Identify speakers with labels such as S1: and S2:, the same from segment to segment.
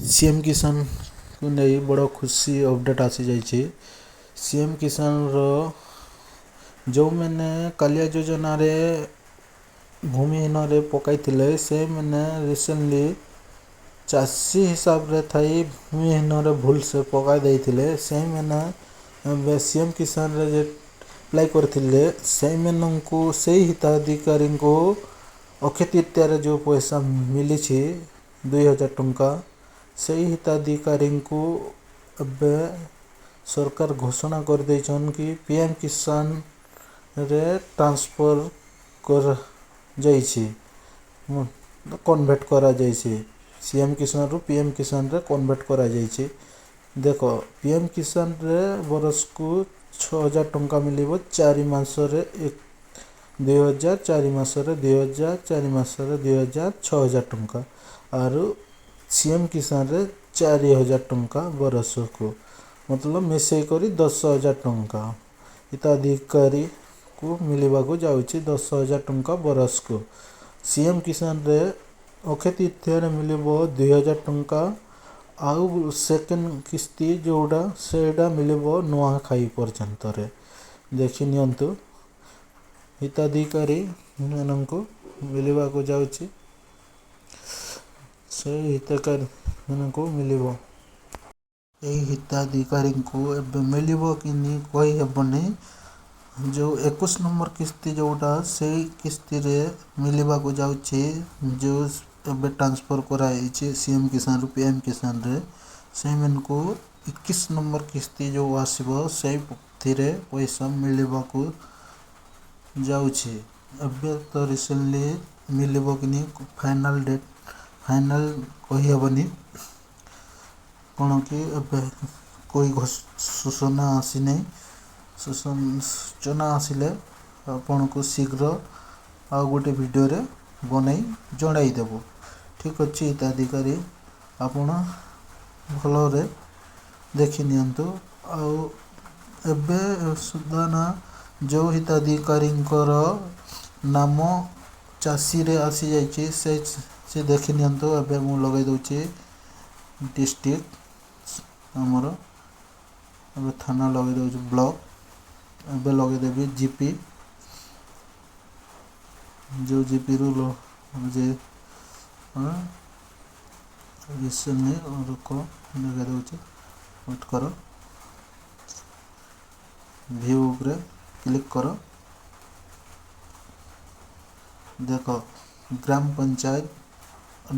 S1: CM किसान को नहीं बड़ खुशी अपडेट आसी जाइए। सीएम किसान जो मैंने कालिया योजना रे भूमिहीन रे पकाई से मैंने रिसेंटली चाषी हिसाब रे थी भूमिहीन रे भूल से पकाई देते से मैंने सीएम किसान रे जे अप्लाई करथिले से को से हिताधिकारी को अक्षय तृतीय जो पैसा मिली 2000 टंका से हिताधिकारी को अब सरकार घोषणा कर देछन कि पीएम किसान रे ट्रांसफर कर जाइए कन्वर्ट करा जाइए सीएम किसान रु पीएम किसान रे कन्वर्ट करा जाइए। देखो पीएम किसान रे बरस को 6000 टंका मिलिबो 4 मास रे 2000 4 मास रे 2000 4 मास रे 2000 6000 टंका और सीएम किसान रे 4000 टंका बरस को मतलब मिसई करी 10,000 टंका हिताधिकारी को मिलवा को जाउछि 10,000 टंका बरस को। सीएम किसान रे अक्षय तृतीय रे मिलिबो 2000 टंका आउ सेकेंड किस्ती जोड़ा सेटा मिलिबो नुआखाई पर्यंत रे देखि नियंतु हिताधिकारी माननको मिलवा को जाउछि से हिताधिकारी माननको मिलिबो हिताधिकारी को एबे मिलिबो कि नहीं कही हेबनी जो 21 नंबर किस्ती जोटा से किस्ती रे मिलवा को जाउछि जो एबे ट्रांसफर कराई सीएम किसान रु पीएम किसान रे से को 21 नंबर किस्ती जो आसीबो से थिरे पैसा मिलवा को जाउछि एबे तो रिसेंटली मिलबो कि नहीं फाइनल डेट फाइनल कही हेबनी कौन कि एबे कोई सूचना आसी नहीं सूचना आसिले आपन को शीघ्र आ गोटे वीडियो रे बनाई जणाई देबो। ठीक अछि हिताधिकारी आपण भल रे देखि नियंतु आ एबे सुधा ना जो हिताधिकारी नाम चाषी रे आसी जाइए से देखि नियंतु एबे मु लगे दउछि डिस्ट्रिक्ट आमर अब थाना लगे दउछि ब्लॉक एबे लगे देबी जीपी जो जीपी रु जे रिसेंटली रुको लगे दउछि वेट करो व्यू रे क्लिक करो देखो ग्राम पंचायत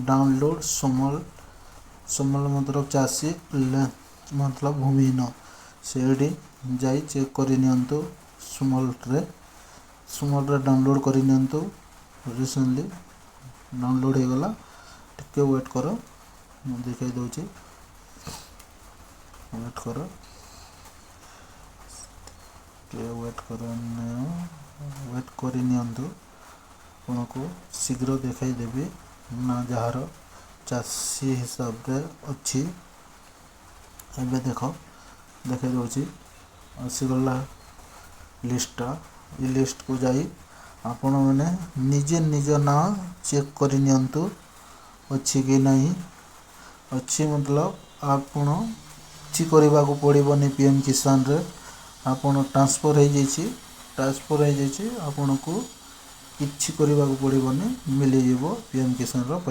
S1: डाउनलोड समल मतलब चाषी मतलब भूमिहीन से जाई चेक करि नियंतु सुमल रे डाउनलोड करि नियंतु रिसेंटली डाउनलोड हो गला टिके वेट करो दिखाई दउछि वेट करो वेट करि नियंतु आपको शीघ्र दिखाई देबी ना जार चाषी हिसाब रे अच्छी एबे देखो देखे दउछि आसीगला लिस्टा इ लिस्ट को जाई आपण माने निजे निज ना चेक करि नियंतु अच्छी कि नहीं अच्छी मतलब आपण କିଛି କରିବାକୁ ପଡ଼ିବନି पीएम किसान रे आपण ट्रांसफर हो जाइछि आपनको କିଛି କରିବାକୁ ପଡ଼ିବନି मिल जिवो पीएम किसान रो पैसा।